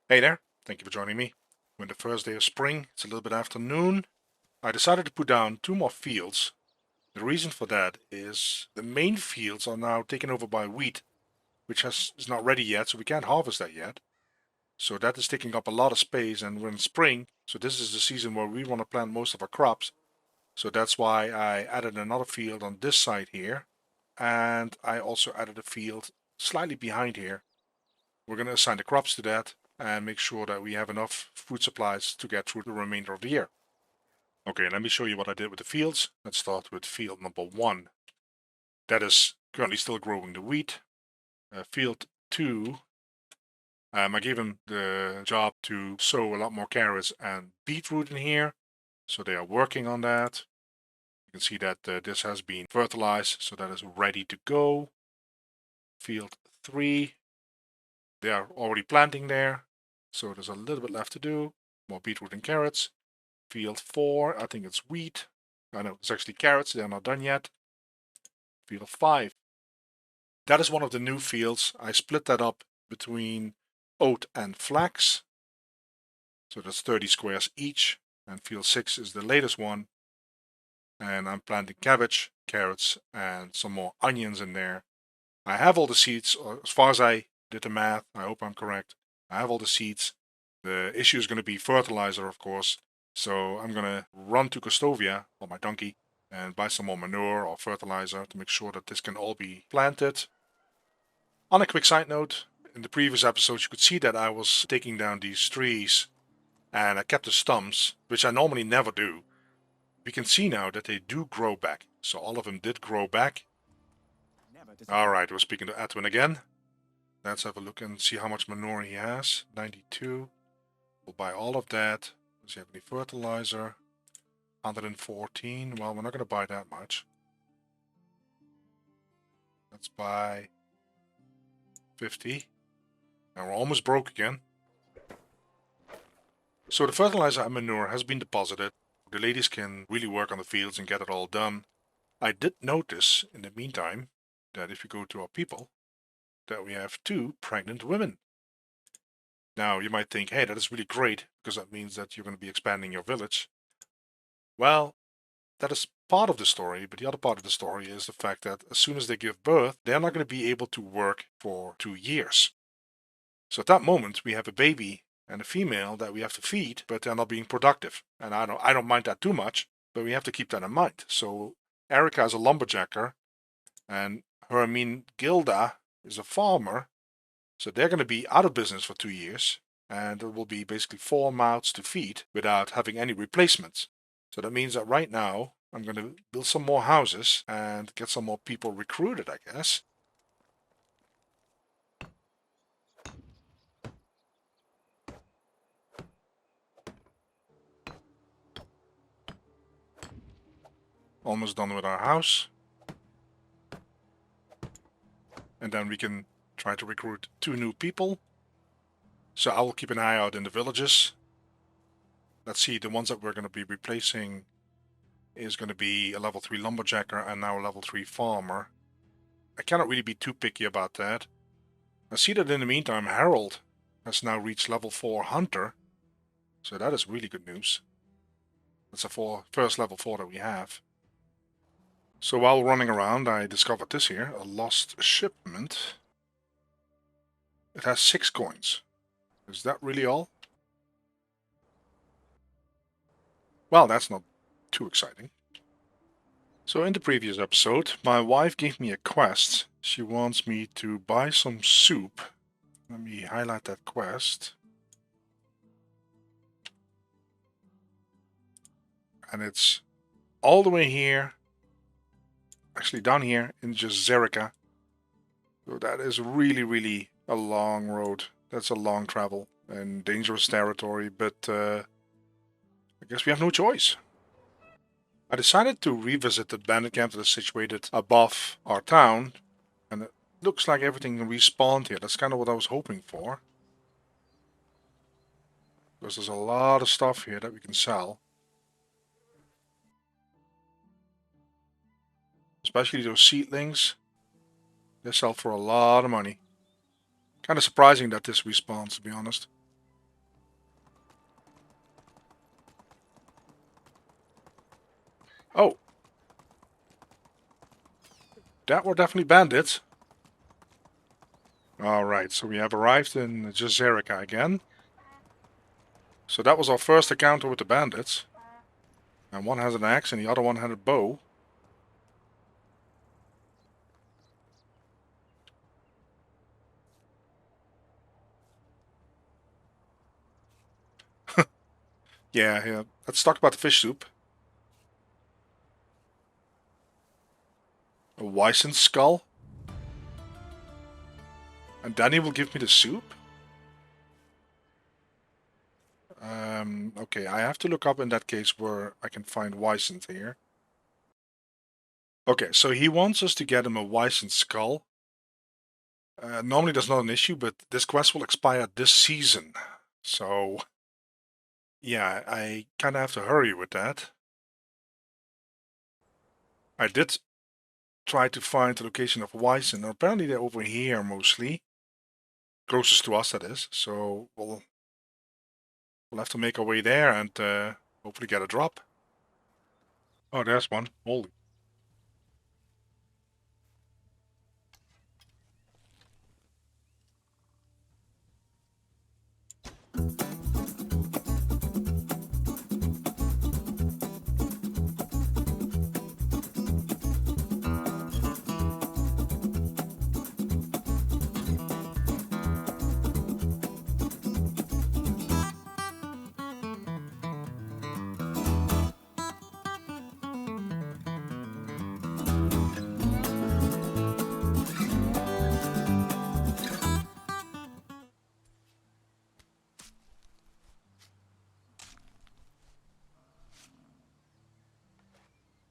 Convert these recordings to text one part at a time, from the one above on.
Hey there, thank you for joining me. We're in the first day of spring, it's a little bit after noon. I decided to put down 2 more fields. The reason for that is the main fields are now taken over by wheat, which is not ready yet, so we can't harvest that yet. So that is taking up a lot of space, and we're in spring, so this is the season where we want to plant most of our crops. So that's why I added another field on this side here, and I also added a field slightly behind here. We're going to assign the crops to that and make sure that we have enough food supplies to get through the remainder of the year. Okay, let me show you what I did with the fields. Let's start with field number 1. That is currently still growing the wheat. Field 2, I gave them the job to sow a lot more carrots and beetroot in here. So they are working on that. You can see that this has been fertilized, so that is ready to go. Field 3, they are already planting there. So there's a little bit left to do. More beetroot and carrots. Field 4, I think it's wheat. I know it's actually carrots, they're not done yet. Field 5. That is one of the new fields. I split that up between oat and flax. So that's 30 squares each. And field 6 is the latest one. And I'm planting cabbage, carrots, and some more onions in there. I have all the seeds, as far as I did the math, I hope I'm correct. I have all the seeds. The issue is going to be fertilizer, of course. So I'm going to run to Costovia, or my donkey, and buy some more manure or fertilizer to make sure that this can all be planted. On a quick side note, in the previous episodes you could see that I was taking down these trees and I kept the stumps, which I normally never do. We can see now that they do grow back. So all of them did grow back. Alright, we're speaking to Edwin again. Let's have a look and see how much manure he has. 92. We'll buy all of that. Does he have any fertilizer? 114. Well, we're not going to buy that much. Let's buy 50. And we're almost broke again. So the fertilizer and manure has been deposited. The ladies can really work on the fields and get it all done. I did notice in the meantime that if you go to our people, that we have 2 pregnant women. Now you might think, hey, that is really great because that means that you're going to be expanding your village. Well, that is part of the story, but the other part of the story is the fact that as soon as they give birth, they're not going to be able to work for 2 years. So at that moment, we have a baby and a female that we have to feed, but they're not being productive. And I don't mind that too much, but we have to keep that in mind. So Erica is a lumberjacker, and Gilda is a farmer. So they're going to be out of business for 2 years, and there will be basically 4 mouths to feed without having any replacements. So that means that right now I'm going to build some more houses and get some more people recruited, I guess. Almost done with our house. And then we can try to recruit 2 new people. So I will keep an eye out in the villages. Let's see, the ones that we're going to be replacing is going to be a level 3 lumberjacker and now a level 3 farmer. I cannot really be too picky about that. I see that in the meantime Harold has now reached level 4 hunter. So that is really good news. That's the first level 4 that we have. So while running around I discovered this here, a lost shipment. It has 6 coins. Is that really all? Well, that's not too exciting. So in the previous episode, my wife gave me a quest. She wants me to buy some soup. Let me highlight that quest. And it's all the way here. Actually down here in Jerezica. So that is really, really a long road. That's a long travel and dangerous territory, but I guess we have no choice. I decided to revisit the bandit camp that is situated above our town, and it looks like everything respawned here. That's kind of what I was hoping for. Because there's a lot of stuff here that we can sell. Especially those seedlings. They sell for a lot of money. Kind of surprising that this respawns, to be honest. Oh. That were definitely bandits. Alright, so we have arrived in Jerezica again. So that was our first encounter with the bandits. And one has an axe and the other one had a bow. Yeah. Let's talk about the fish soup. A Wyson skull. And Danny will give me the soup? Okay, I have to look up in that case where I can find Wyson here. Okay, so he wants us to get him a Wyson skull. Normally that's not an issue, but this quest will expire this season. So, yeah, I kind of have to hurry with that. I did try to find the location of Wyson. Apparently they're over here mostly. Closest to us, that is. So, we'll have to make our way there and hopefully get a drop. Oh, there's one. Holy.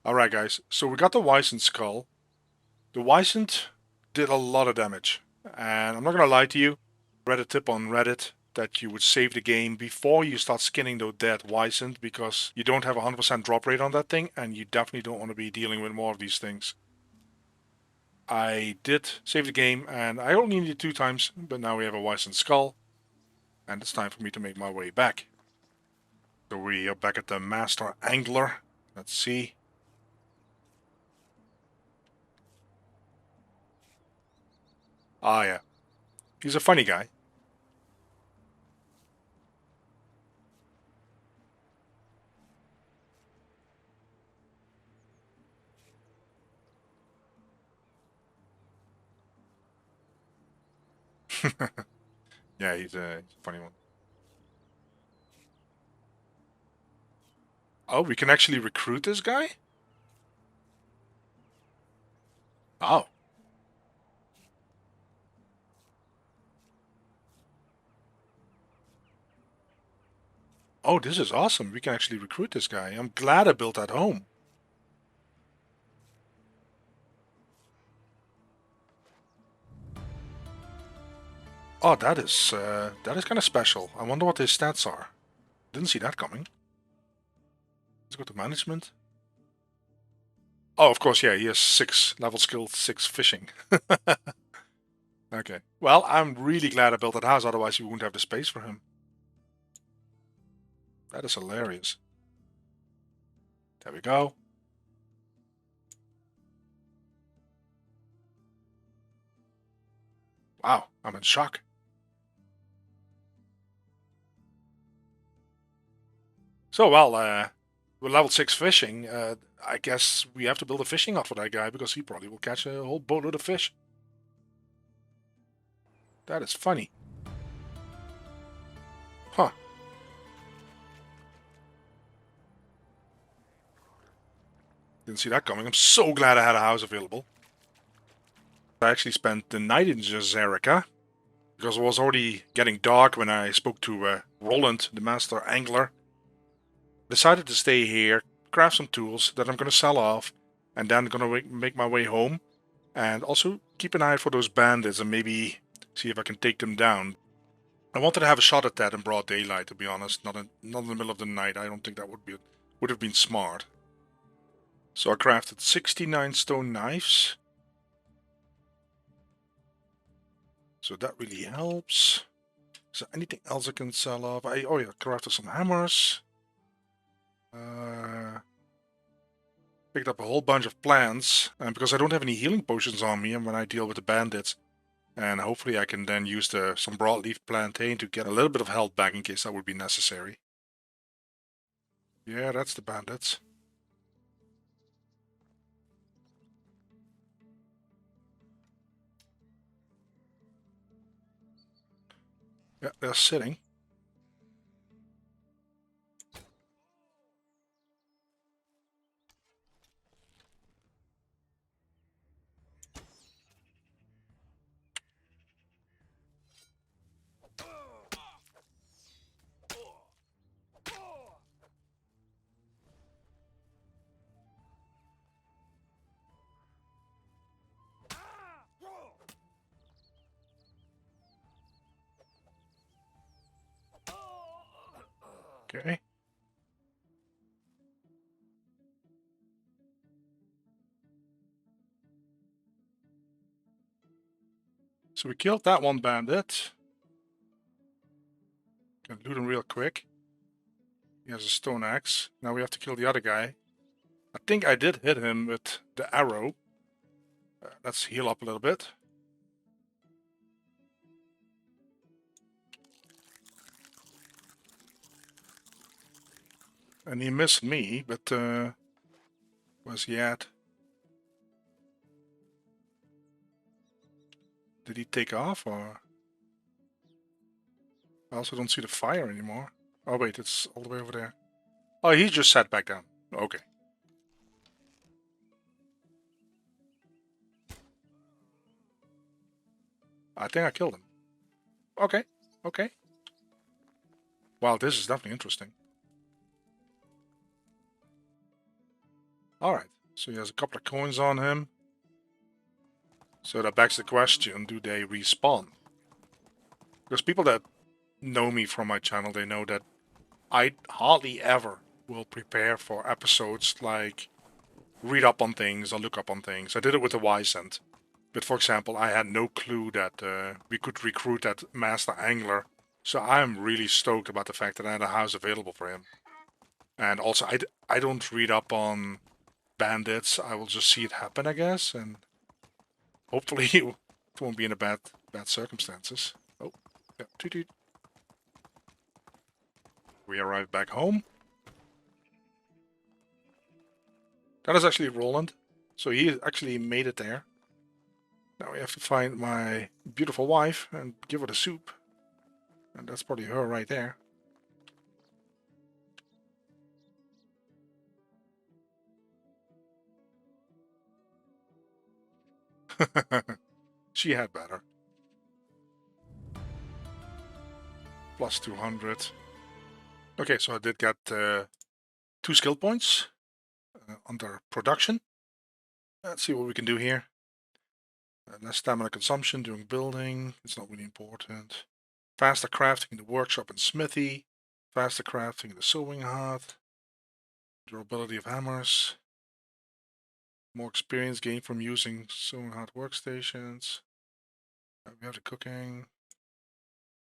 Alright guys, so we got the Wyson skull. The Wyson did a lot of damage. And I'm not gonna lie to you, I read a tip on Reddit that you would save the game before you start skinning the dead Wyson because you don't have a 100% drop rate on that thing and you definitely don't want to be dealing with more of these things. I did save the game and I only needed 2 times, but now we have a Wyson skull and it's time for me to make my way back. So we are back at the Master Angler. Let's see. Ah yeah, he's a funny guy. Yeah, he's a funny one. Oh, we can actually recruit this guy? Oh. Oh, this is awesome. We can actually recruit this guy. I'm glad I built that home. Oh, that is kind of special. I wonder what his stats are. Didn't see that coming. Let's go to management. Oh, of course, yeah, he has 6 level skill, 6 fishing. Okay. Well, I'm really glad I built that house, otherwise we wouldn't have the space for him. That is hilarious. There we go. Wow, I'm in shock. So, well, with level 6 fishing, I guess we have to build a fishing hut for that guy because he probably will catch a whole boatload of fish. That is funny. Huh. Didn't see that coming. I'm so glad I had a house available. I actually spent the night in Jerezica because it was already getting dark when I spoke to Roland, the master angler. Decided to stay here, craft some tools that I'm going to sell off, and then going to make my way home. And also keep an eye out for those bandits and maybe see if I can take them down. I wanted to have a shot at that in broad daylight, to be honest, not in the middle of the night. I don't think that would have been smart. So I crafted 69 stone knives. So that really helps. Is there anything else I can sell off? Oh yeah, crafted some hammers. Picked up a whole bunch of plants, and because I don't have any healing potions on me, and when I deal with the bandits, and hopefully I can then use some broadleaf plantain to get a little bit of health back in case that would be necessary. Yeah, that's the bandits. Yeah, they're sitting. Okay. So we killed that one bandit. Can loot him real quick. He has a stone axe. Now we have to kill the other guy. I think I did hit him with the arrow. Let's heal up a little bit. And he missed me, but where's he at? Did he take off, or? I also don't see the fire anymore. Oh wait, it's all the way over there. Oh, he just sat back down. Okay. I think I killed him. Okay, okay. Wow, this is definitely interesting. Alright, so he has a couple of coins on him. So that begs the question, do they respawn? Because people that know me from my channel, they know that I hardly ever will prepare for episodes like read up on things or look up on things. I did it with the Wyzant. But for example, I had no clue that we could recruit that master angler. So I'm really stoked about the fact that I had a house available for him. And also, I don't read up on bandits. I will just see it happen, I guess. And hopefully it won't be in a bad circumstances. Oh, yeah, toot toot. We arrived back home. That is actually Roland. So he actually made it there. Now we have to find my beautiful wife and give her the soup. And that's probably her right there. She had better. Plus 200. Okay, so I did get 2 skill points under production. Let's see what we can do here. Less stamina consumption during building. It's not really important. Faster crafting in the workshop and smithy. Faster crafting in the sewing hut. Durability of hammers. More experience gained from using sewing hut workstations. We have the cooking.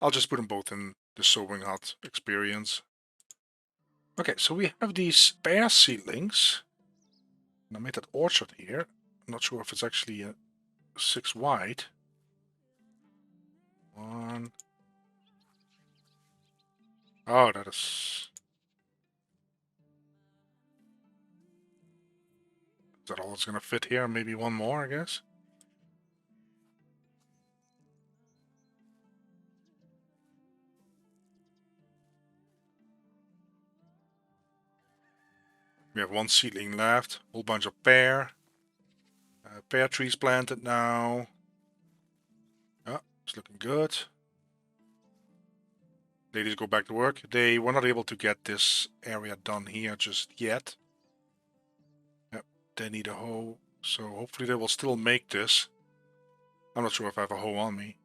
I'll just put them both in the sewing hut experience. Okay, so we have these pear seedlings. And I made that orchard here. I'm not sure if it's actually 6 wide. 1. Oh, that is... Is that all that's gonna fit here? Maybe one more, I guess? We have 1 seedling left. Whole bunch of pear. Pear trees planted now. Oh, it's looking good. Ladies go back to work. They were not able to get this area done here just yet. Yep, they need a hoe. So hopefully they will still make this. I'm not sure if I have a hoe on me.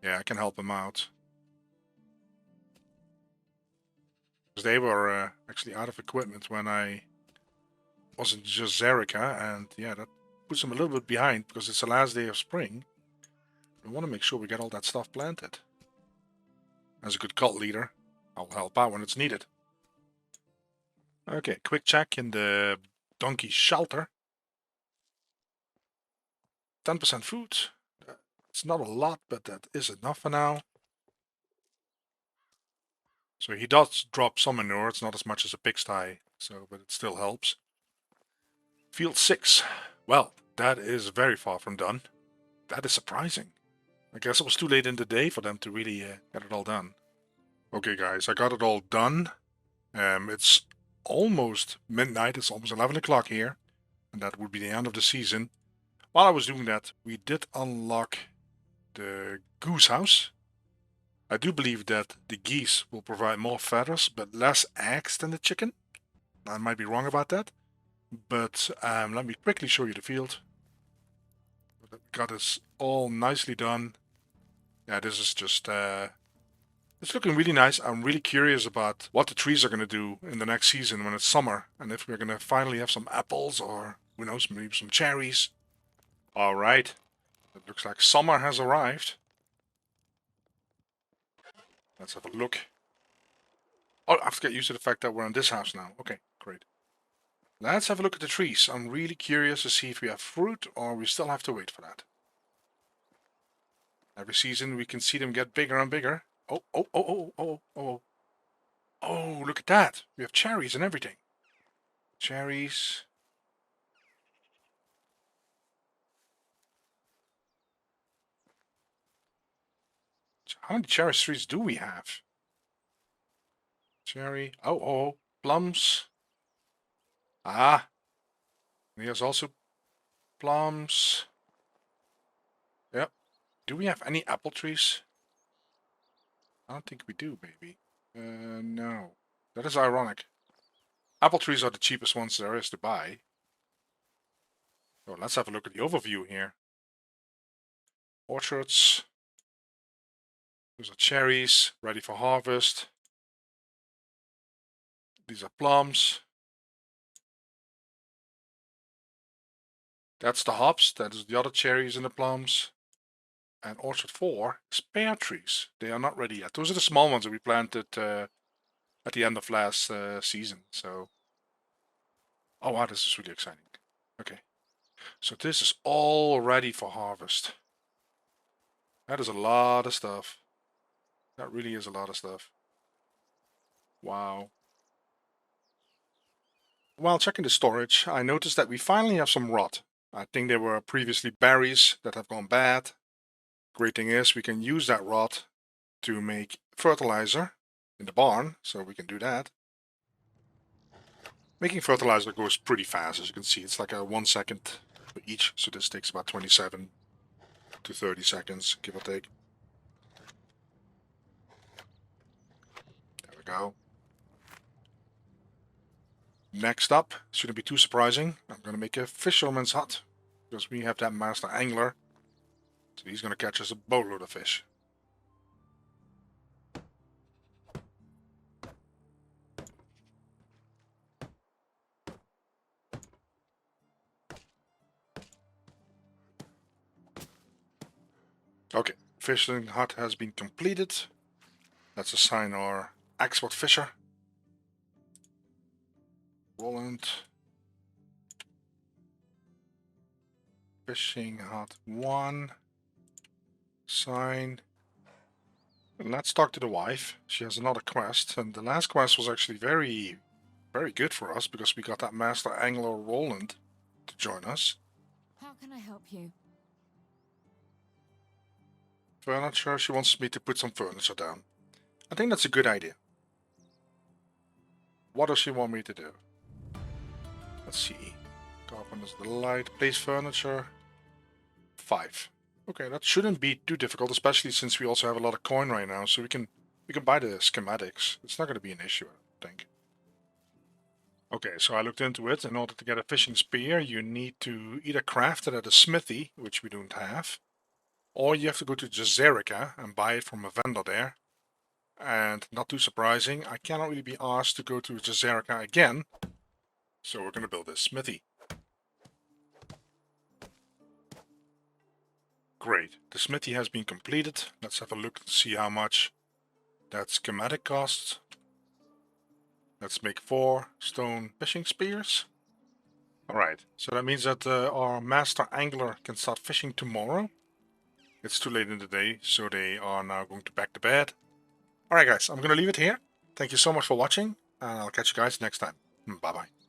Yeah, I can help them out. Because they were actually out of equipment when I was in Jerezica, and yeah, that puts them a little bit behind because it's the last day of spring. We want to make sure we get all that stuff planted. As a good cult leader, I'll help out when it's needed. Okay, quick check in the donkey shelter. 10% food. It's not a lot, but that is enough for now. So he does drop some manure. It's not as much as a pigsty, so but it still helps. Field 6. Well, that is very far from done. That is surprising. I guess it was too late in the day for them to really get it all done. Okay, guys, I got it all done. It's almost midnight. It's almost 11 o'clock here, and that would be the end of the season. While I was doing that, we did unlock the goose house. I do believe that the geese will provide more feathers, but less eggs than the chicken. I might be wrong about that, but let me quickly show you the field. We got this all nicely done. Yeah, this is just it's looking really nice. I'm really curious about what the trees are going to do in the next season when it's summer, and if we're going to finally have some apples or who knows, maybe some cherries. All right, it looks like summer has arrived. Let's have a look. Oh, I have to get used to the fact that we're in this house now. Okay, great. Let's have a look at the trees. I'm really curious to see if we have fruit or we still have to wait for that. Every season we can see them get bigger and bigger. Oh, oh, oh, oh, oh, oh. Oh, look at that. We have cherries and everything. Cherries. How many cherry trees do we have? Cherry. Oh, oh, plums. Ah, here's also plums. Yep. Do we have any apple trees? I don't think we do, baby. No. That is ironic. Apple trees are the cheapest ones there is to buy. So let's have a look at the overview here. Orchards. Those are cherries, ready for harvest. These are plums. That's the hops. That is the other cherries and the plums. And orchard 4 is pear trees. They are not ready yet. Those are the small ones that we planted at the end of last season. So, oh wow, this is really exciting. Okay, so this is all ready for harvest. That is a lot of stuff. That really is a lot of stuff. Wow. While checking the storage, I noticed that we finally have some rot. I think there were previously berries that have gone bad. Great thing is we can use that rot to make fertilizer in the barn, so we can do that. Making fertilizer goes pretty fast, as you can see. It's like a 1 second for each, so this takes about 27 to 30 seconds, give or take. There we go. Next up, shouldn't be too surprising, I'm going to make a fisherman's hut, because we have that master angler, so he's going to catch us a boatload of fish. Okay, fishing hut has been completed. Let's assign our expert fisher. Roland. Fishing hut 1. Sign. And let's talk to the wife. She has another quest, and the last quest was actually very, very good for us because we got that master angler Roland to join us. How can I help you? Furniture. She wants me to put some furniture down. I think that's a good idea. What does she want me to do? Let's see. Carpenter's Delight. Place furniture. 5. Okay, that shouldn't be too difficult, especially since we also have a lot of coin right now, so we can buy the schematics. It's not going to be an issue, I think. Okay, so I looked into it. In order to get a fishing spear, you need to either craft it at a smithy, which we don't have, or you have to go to Jerezica and buy it from a vendor there. And not too surprising, I cannot really be asked to go to Jerezica again, so we're going to build this smithy. Great, the smithy has been completed. Let's have a look to see how much that schematic costs. Let's make 4 stone fishing spears. Alright, so that means that our master angler can start fishing tomorrow. It's too late in the day, so they are now going to back to bed. Alright guys, I'm going to leave it here. Thank you so much for watching, and I'll catch you guys next time. Bye bye.